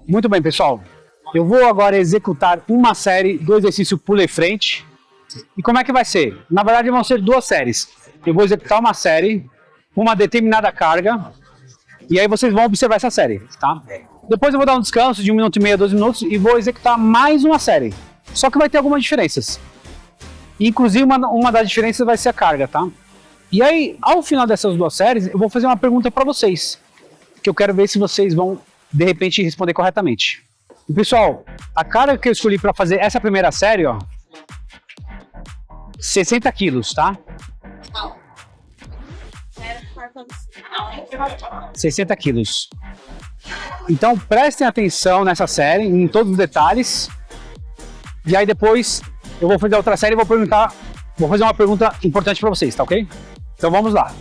Muito bem, pessoal. Eu vou agora executar uma série do exercício pula e frente. E como é que vai ser? Na verdade, vão ser duas séries. Eu vou executar uma série com uma determinada carga. E aí vocês vão observar essa série, tá? Depois eu vou dar um descanso de 1 minuto e meio, 2 minutos e vou executar mais uma série. Só que vai ter algumas diferenças. Inclusive, uma das diferenças vai ser a carga, tá? E aí, ao final dessas duas séries, eu vou fazer uma pergunta para vocês. Que eu quero ver se vocês vão, de repente, responder corretamente. E, pessoal, a carga que eu escolhi para fazer essa primeira série, ó, 60 quilos, tá? 60 quilos. Então, prestem atenção nessa série, em todos os detalhes. E aí, depois, eu vou fazer outra série e vou fazer uma pergunta importante para vocês, tá ok? Então, vamos lá.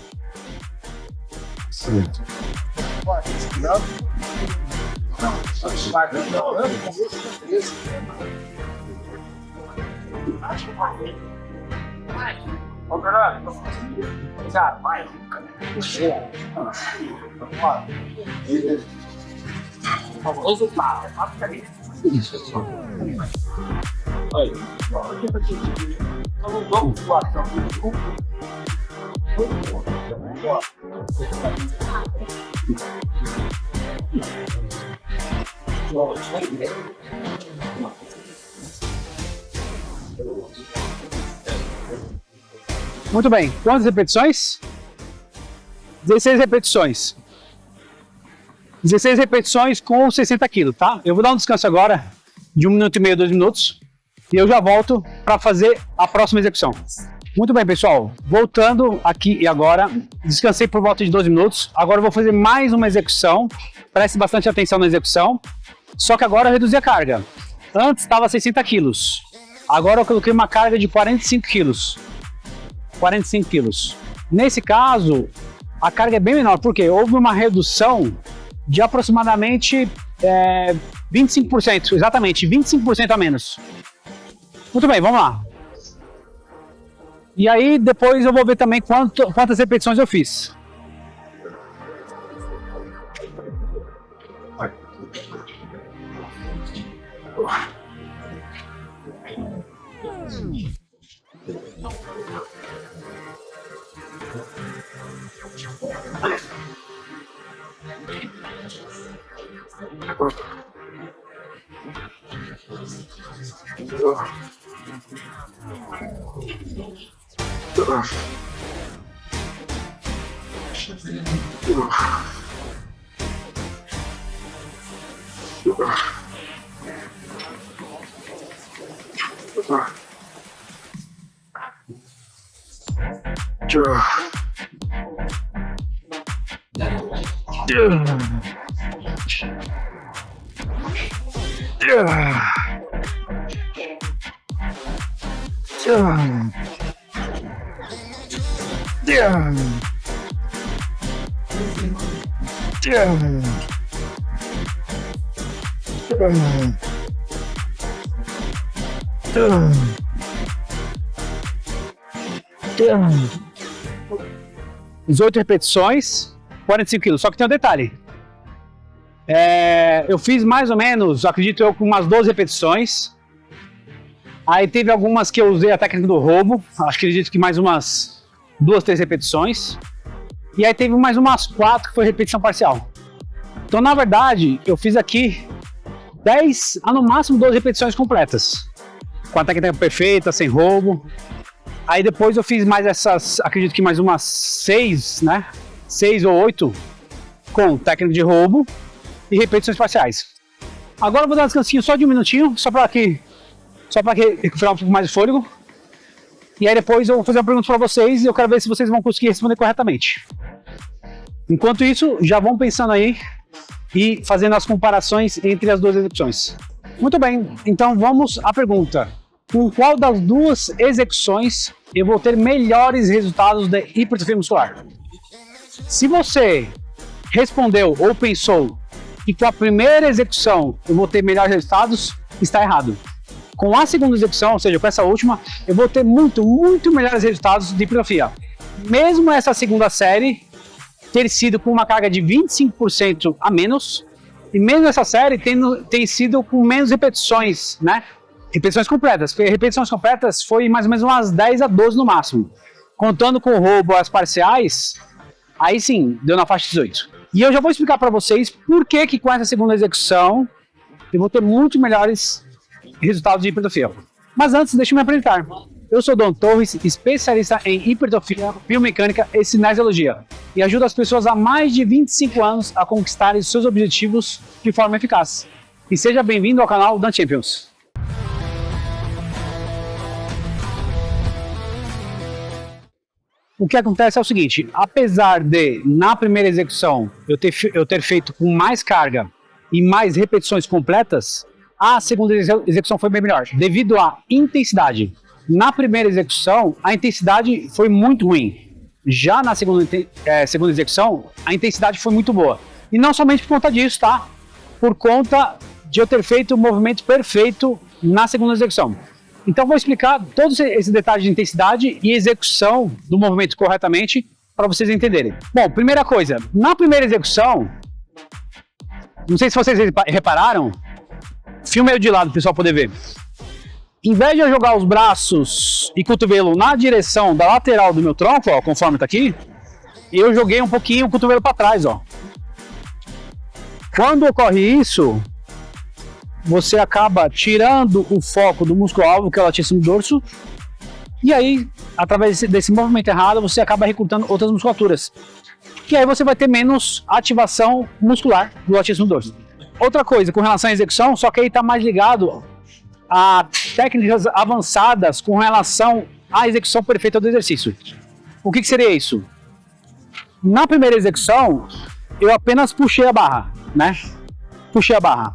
Muito bem, quantas repetições? 16 repetições. 16 repetições com 60 quilos, tá? Eu vou dar um descanso agora de 1 minuto e meio, 2 minutos. E eu já volto para fazer a próxima execução. Muito bem, pessoal. Voltando aqui e agora. Descansei por volta de 12 minutos. Agora eu vou fazer mais uma execução. Preste bastante atenção na execução. Só que agora eu reduzi a carga. Antes estava 60 quilos. Agora eu coloquei uma carga de 45 quilos. 45 quilos. Nesse caso, a carga é bem menor, porque houve uma redução de aproximadamente 25%, exatamente, 25% a menos. Muito bem, vamos lá. E aí, depois eu vou ver também quantas repetições eu fiz. Dezoito repetições, 45 quilos. Só que tem um detalhe. Eu fiz mais ou menos, acredito eu, com umas 12 repetições. Aí teve algumas que eu usei a técnica do roubo. Acredito que mais umas 2, 3 repetições. E aí teve mais umas 4 que foi repetição parcial. Então, na verdade, eu fiz aqui 10 a no máximo 12 repetições completas. Com a técnica perfeita, sem roubo. Aí depois eu fiz mais essas, acredito que mais umas 6, né? 6 ou 8 com técnica de roubo e repetições parciais. Agora eu vou dar um descansinho só de 1 minutinho, só para recuperar um pouco mais de fôlego. E aí depois eu vou fazer uma pergunta para vocês e eu quero ver se vocês vão conseguir responder corretamente. Enquanto isso, já vão pensando aí e fazendo as comparações entre as duas execuções. Muito bem, então vamos à pergunta. Com qual das duas execuções eu vou ter melhores resultados de hipertrofia muscular? Se você respondeu ou pensou que com a primeira execução eu vou ter melhores resultados, está errado. Com a segunda execução, ou seja, com essa última, eu vou ter muito melhores resultados de hipertrofia. Mesmo essa segunda série ter sido com uma carga de 25% a menos E mesmo essa série tem sido com menos repetições, né? Repetições completas, porque repetições completas foi mais ou menos umas 10 a 12 no máximo. Contando com o roubo as parciais, aí sim, deu na faixa de 18. E eu já vou explicar para vocês por que com essa segunda execução eu vou ter muito melhores resultados de hipertrofia. Mas antes, deixa eu me apresentar. Eu sou Dom Torres, especialista em hipertrofia, biomecânica e cinesiologia, e ajudo as pessoas há mais de 25 anos a conquistarem seus objetivos de forma eficaz. E seja bem-vindo ao canal Dan Champions. O que acontece é o seguinte, apesar de, na primeira execução, eu ter feito com mais carga e mais repetições completas, a segunda execução foi bem melhor, devido à intensidade. Na primeira execução, a intensidade foi muito ruim. Já na segunda execução, a intensidade foi muito boa. E não somente por conta disso, tá? Por conta de eu ter feito o movimento perfeito na segunda execução. Então vou explicar todos esses detalhes de intensidade e execução do movimento corretamente para vocês entenderem. Bom, primeira coisa, na primeira execução, não sei se vocês repararam, filma eu de lado para o pessoal poder ver. Em vez de eu jogar os braços e cotovelo na direção da lateral do meu tronco, ó, conforme está aqui, eu joguei um pouquinho o cotovelo para trás, ó. Quando ocorre isso, você acaba tirando o foco do músculo-alvo, que é o latíssimo dorso, e aí, através desse movimento errado, você acaba recrutando outras musculaturas. E aí você vai ter menos ativação muscular do latíssimo dorso. Outra coisa, com relação à execução, só que aí está mais ligado a técnicas avançadas com relação à execução perfeita do exercício. O que seria isso? Na primeira execução, eu apenas puxei a barra, né? Puxei a barra.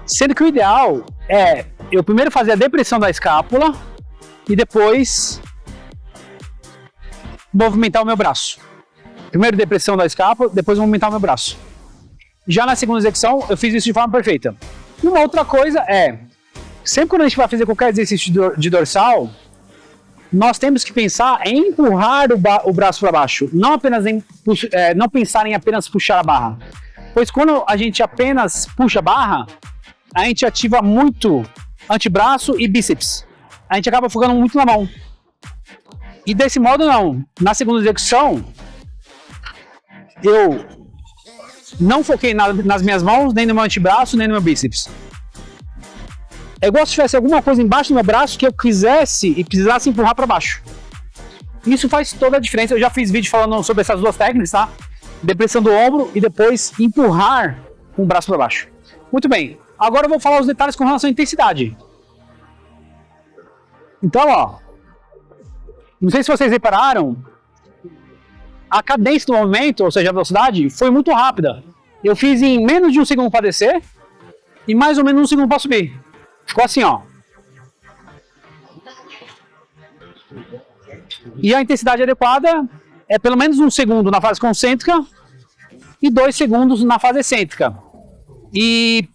Sendo que o ideal é eu primeiro fazer a depressão da escápula e depois movimentar o meu braço. Primeiro depressão da escápula, depois movimentar o meu braço. Já na segunda execução, eu fiz isso de forma perfeita. E uma outra coisa é, sempre quando a gente vai fazer qualquer exercício de dorsal, nós temos que pensar em empurrar o braço para baixo, não pensar em apenas puxar a barra. Pois quando a gente apenas puxa a barra, a gente ativa muito antebraço e bíceps. A gente acaba focando muito na mão. E desse modo não. Na segunda execução, eu não foquei nas minhas mãos, nem no meu antebraço, nem no meu bíceps. É igual se tivesse alguma coisa embaixo do meu braço que eu quisesse e precisasse empurrar para baixo. Isso faz toda a diferença. Eu já fiz vídeo falando sobre essas duas técnicas, tá? Depressão do ombro e depois empurrar com o braço para baixo. Muito bem. Agora eu vou falar os detalhes com relação à intensidade. Então, ó, não sei se vocês repararam, a cadência do movimento, ou seja, a velocidade, foi muito rápida. Eu fiz em menos de um segundo para descer e mais ou menos um segundo para subir. Ficou assim, ó. E a intensidade adequada é pelo menos 1 segundo na fase concêntrica e 2 segundos na fase excêntrica. E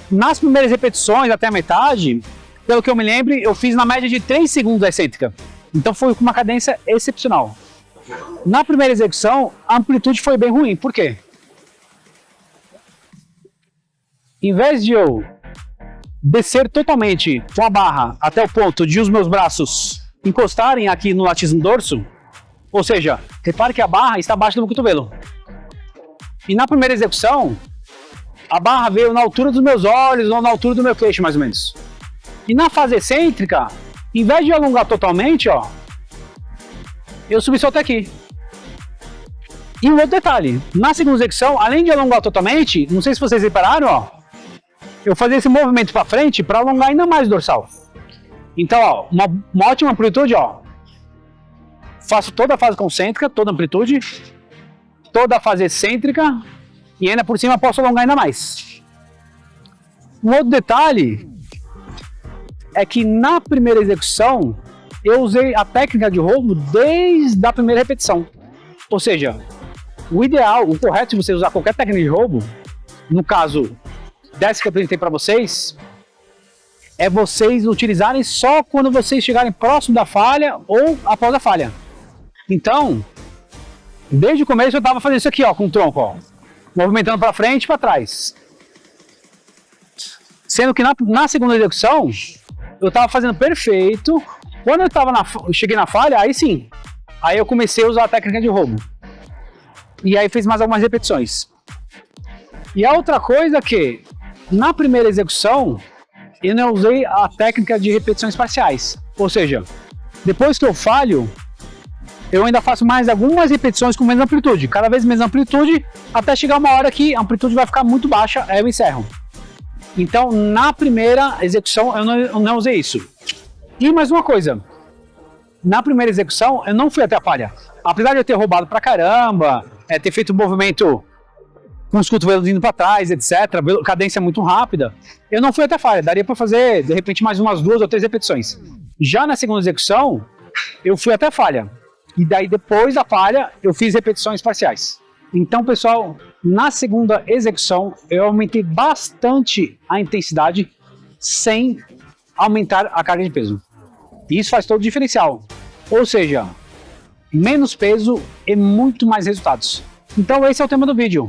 nas primeiras repetições, até a metade, pelo que eu me lembro, eu fiz na média de 3 segundos a excêntrica. Então foi com uma cadência excepcional. Na primeira execução, a amplitude foi bem ruim. Por quê? Em vez de eu descer totalmente com a barra até o ponto de os meus braços encostarem aqui no latíssimo dorso, ou seja, repare que a barra está abaixo do meu cotovelo. E na primeira execução, a barra veio na altura dos meus olhos ou na altura do meu queixo, mais ou menos. E na fase excêntrica, em vez de alongar totalmente, ó, eu subi só até aqui. E um outro detalhe, na segunda execução, além de alongar totalmente, não sei se vocês repararam, ó, eu fazia esse movimento para frente para alongar ainda mais o dorsal. Então, ó, uma ótima amplitude, ó. Faço toda a fase concêntrica, toda a amplitude, toda a fase excêntrica e ainda por cima posso alongar ainda mais. Um outro detalhe é que na primeira execução eu usei a técnica de roubo desde a primeira repetição. Ou seja, o ideal, o correto se você usar qualquer técnica de roubo, no caso dessa que eu apresentei para vocês, é vocês utilizarem só quando vocês chegarem próximo da falha ou após a falha. Então, desde o começo eu estava fazendo isso aqui, ó, com o tronco, ó, movimentando para frente e para trás. Sendo que na segunda execução, eu estava fazendo perfeito. Quando eu cheguei na falha, aí sim. Aí eu comecei a usar a técnica de roubo. E aí fiz mais algumas repetições. E a outra coisa é que, na primeira execução, eu não usei a técnica de repetições parciais. Ou seja, depois que eu falho, eu ainda faço mais algumas repetições com menos amplitude. Cada vez menos amplitude, até chegar uma hora que a amplitude vai ficar muito baixa, aí eu encerro. Então, na primeira execução, eu não usei isso. E mais uma coisa. Na primeira execução, eu não fui até a falha. Apesar de eu ter roubado pra caramba, ter feito um movimento com os cotovelos indo para trás, etc., cadência muito rápida, eu não fui até a falha. Daria para fazer, de repente, mais umas 2 ou 3 repetições. Já na segunda execução, eu fui até a falha. E daí, depois da falha, eu fiz repetições parciais. Então, pessoal, na segunda execução, eu aumentei bastante a intensidade sem aumentar a carga de peso. Isso faz todo o diferencial. Ou seja, menos peso e muito mais resultados. Então, esse é o tema do vídeo.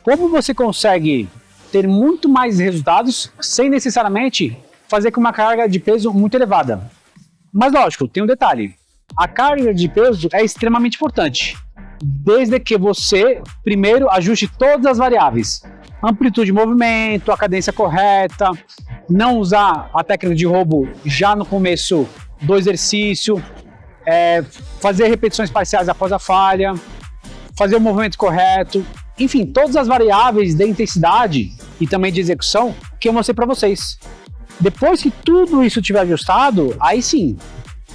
Como você consegue ter muito mais resultados sem necessariamente fazer com uma carga de peso muito elevada. Mas lógico, tem um detalhe. A carga de peso é extremamente importante, desde que você primeiro ajuste todas as variáveis. Amplitude de movimento, a cadência correta, não usar a técnica de roubo já no começo do exercício, fazer repetições parciais após a falha, fazer o movimento correto, enfim, todas as variáveis de intensidade e também de execução que eu mostrei para vocês. Depois que tudo isso estiver ajustado, aí sim,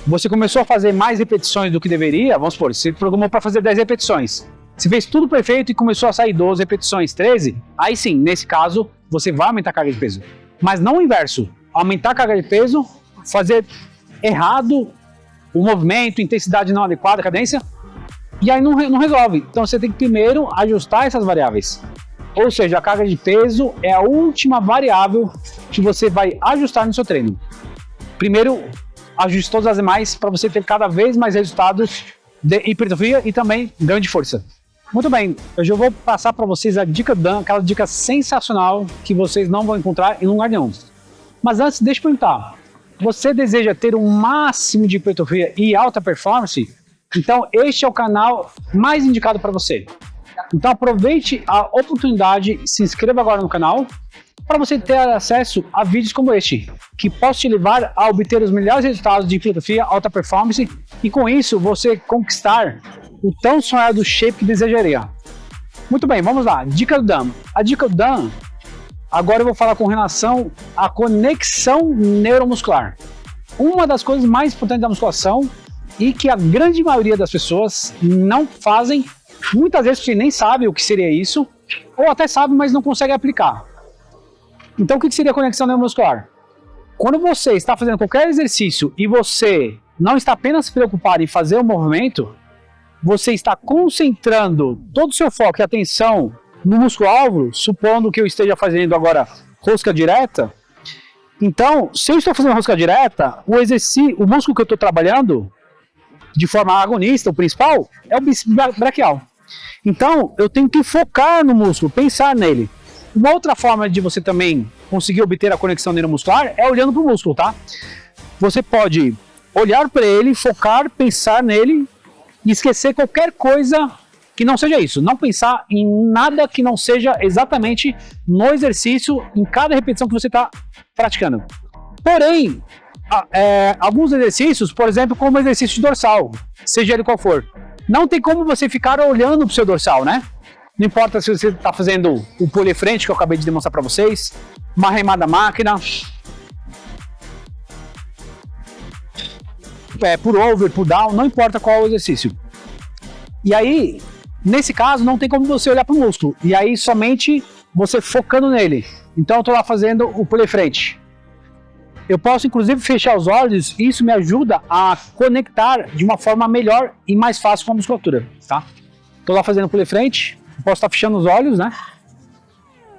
você começou a fazer mais repetições do que deveria, vamos supor, você programou para fazer 10 repetições, você fez tudo perfeito e começou a sair 12 repetições, 13, aí sim, nesse caso, você vai aumentar a carga de peso. Mas não o inverso, aumentar a carga de peso, fazer errado o movimento, intensidade não adequada, cadência, e aí não resolve. Então você tem que primeiro ajustar essas variáveis. Ou seja, a carga de peso é a última variável que você vai ajustar no seu treino. Primeiro, ajuste todas as demais para você ter cada vez mais resultados de hipertrofia e também ganho de força. Muito bem, eu já vou passar para vocês a dica Dan, aquela dica sensacional que vocês não vão encontrar em lugar nenhum. Mas antes, deixa eu perguntar. Você deseja ter um máximo de hipertrofia e alta performance? Então este é o canal mais indicado para você. Então aproveite a oportunidade, se inscreva agora no canal para você ter acesso a vídeos como este, que possam te levar a obter os melhores resultados de hipertrofia, alta performance e com isso você conquistar o tão sonhado shape que desejaria. Muito bem, vamos lá. Dica do Dan. A dica do Dan, agora eu vou falar com relação à conexão neuromuscular. Uma das coisas mais importantes da musculação e que a grande maioria das pessoas não fazem, muitas vezes você nem sabe o que seria isso, ou até sabe, mas não consegue aplicar. Então o que seria a conexão neuromuscular? Quando você está fazendo qualquer exercício e você não está apenas preocupado em fazer o movimento, você está concentrando todo o seu foco e atenção no músculo-alvo, supondo que eu esteja fazendo agora rosca direta. Então, se eu estou fazendo rosca direta, o músculo que eu estou trabalhando de forma agonista, o principal, é o bíceps braquial. Então, eu tenho que focar no músculo, pensar nele. Uma outra forma de você também conseguir obter a conexão neuromuscular é olhando para o músculo, tá? Você pode olhar para ele, focar, pensar nele e esquecer qualquer coisa que não seja isso. Não pensar em nada que não seja exatamente no exercício, em cada repetição que você está praticando. Porém, alguns exercícios, por exemplo, como o exercício de dorsal, seja ele qual for, não tem como você ficar olhando para o seu dorsal, né? Não importa se você está fazendo o pull frente, que eu acabei de demonstrar para vocês, uma remada máquina, pull over, pull down, não importa qual é o exercício. E aí, nesse caso, não tem como você olhar para o músculo, e aí somente você focando nele. Então eu estou lá fazendo o pull frente. Eu posso inclusive fechar os olhos e isso me ajuda a conectar de uma forma melhor e mais fácil com a musculatura, tá? Estou lá fazendo pull frente, posso estar fechando os olhos, né?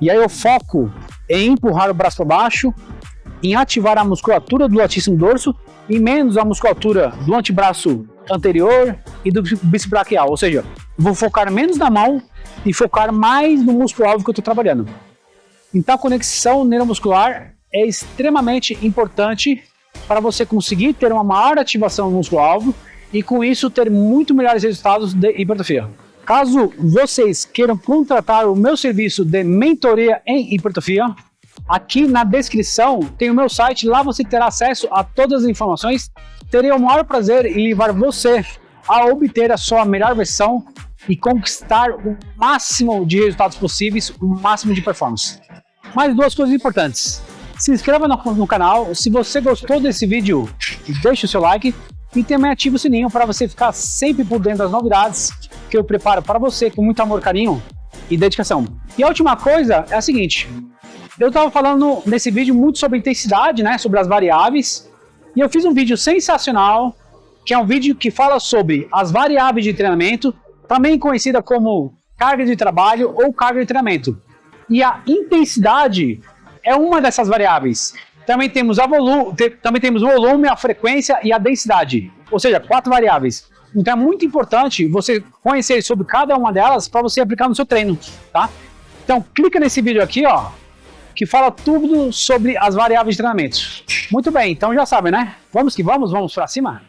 E aí eu foco em empurrar o braço para baixo, em ativar a musculatura do latíssimo dorso e menos a musculatura do antebraço anterior e do bíceps braquial, ou seja, vou focar menos na mão e focar mais no músculo-alvo que eu estou trabalhando. Então a conexão neuromuscular é extremamente importante para você conseguir ter uma maior ativação no músculo-alvo e com isso ter muito melhores resultados de hipertrofia. Caso vocês queiram contratar o meu serviço de mentoria em hipertrofia, aqui na descrição tem o meu site, lá você terá acesso a todas as informações. Terei o maior prazer em levar você a obter a sua melhor versão e conquistar o máximo de resultados possíveis, o máximo de performance. Mais duas coisas importantes. Se inscreva no canal, se você gostou desse vídeo, deixe o seu like e também ative o sininho para você ficar sempre por dentro das novidades que eu preparo para você com muito amor, carinho e dedicação. E a última coisa é a seguinte, eu estava falando nesse vídeo muito sobre intensidade, né, sobre as variáveis, e eu fiz um vídeo sensacional, que é um vídeo que fala sobre as variáveis de treinamento, também conhecida como carga de trabalho ou carga de treinamento. E a intensidade é uma dessas variáveis. Também temos o volume, a frequência e a densidade, ou seja, 4 variáveis. Então é muito importante você conhecer sobre cada uma delas para você aplicar no seu treino, tá? Então clica nesse vídeo aqui, ó, que fala tudo sobre as variáveis de treinamento. Muito bem, então já sabem, né? Vamos que vamos para cima?